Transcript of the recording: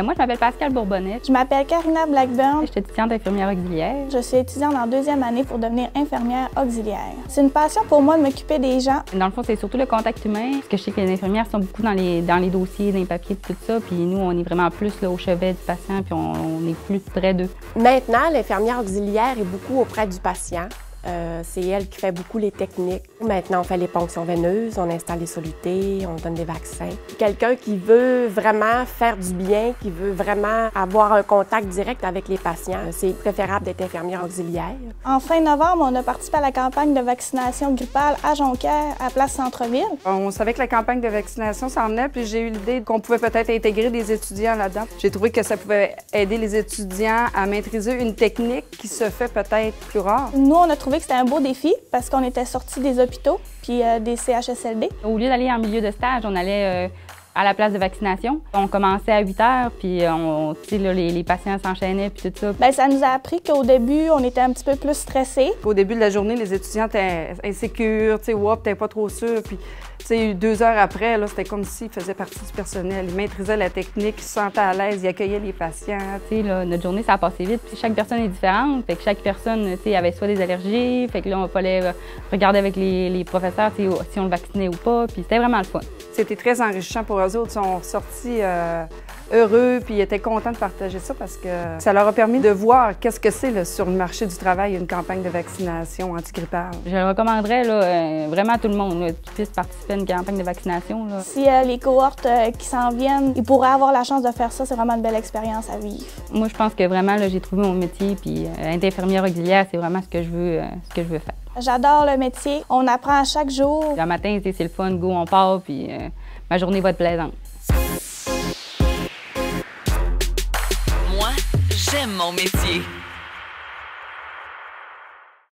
Moi, je m'appelle Pascal Bourbonnet. Je m'appelle Karina Blackburn. Je suis étudiante infirmière auxiliaire. Je suis étudiante en 2e année pour devenir infirmière auxiliaire. C'est une passion pour moi de m'occuper des gens. Dans le fond, c'est surtout le contact humain, parce que je sais que les infirmières sont beaucoup dans les dossiers, dans les papiers, tout ça. Puis nous, on est vraiment plus là, au chevet du patient, puis on est plus près d'eux. Maintenant, l'infirmière auxiliaire est beaucoup auprès du patient. C'est elle qui fait beaucoup les techniques. Maintenant, on fait les ponctions veineuses, on installe les solutés, on donne des vaccins. Quelqu'un qui veut vraiment faire du bien, qui veut vraiment avoir un contact direct avec les patients, c'est préférable d'être infirmière auxiliaire. En fin novembre, on a participé à la campagne de vaccination grippale à Jonquière, à Place Centre-Ville. On savait que la campagne de vaccination s'en venait, puis j'ai eu l'idée qu'on pouvait peut-être intégrer des étudiants là-dedans. J'ai trouvé que ça pouvait aider les étudiants à maîtriser une technique qui se fait peut-être plus rare. Nous, on a trouvé que c'était un beau défi parce qu'on était sortis des hôpitaux puis des CHSLD. Au lieu d'aller en milieu de stage, on allait à la place de vaccination. On commençait à 8 h, puis les patients s'enchaînaient, puis tout ça. Bien, ça nous a appris qu'au début, on était un petit peu plus stressés. Au début de la journée, les étudiants étaient insécures, t'es pas trop sûr. Puis, 2 heures après, c'était comme s'ils faisaient partie du personnel. Ils maîtrisaient la technique, ils se sentaient à l'aise, ils accueillaient les patients. Notre journée, ça a passé vite. Puis chaque personne est différente. Fait que chaque personne avait soit des allergies. Fait que là, on fallait regarder avec les professeurs si on le vaccinait ou pas. Puis c'était vraiment le fun. C'était très enrichissant pour eux autres. Ils sont sortis heureux, puis ils étaient contents de partager ça parce que ça leur a permis de voir qu'est-ce que c'est sur le marché du travail, une campagne de vaccination antigrippale. Je le recommanderais vraiment à tout le monde qui puisse participer à une campagne de vaccination. Si les cohortes qui s'en viennent, ils pourraient avoir la chance de faire ça, c'est vraiment une belle expérience à vivre. Moi, je pense que vraiment, j'ai trouvé mon métier, puis être infirmière auxiliaire, c'est vraiment ce que je veux faire. J'adore le métier, on apprend à chaque jour. Le matin, c'est le fun, go, on part, puis ma journée va être plaisante. Moi, j'aime mon métier.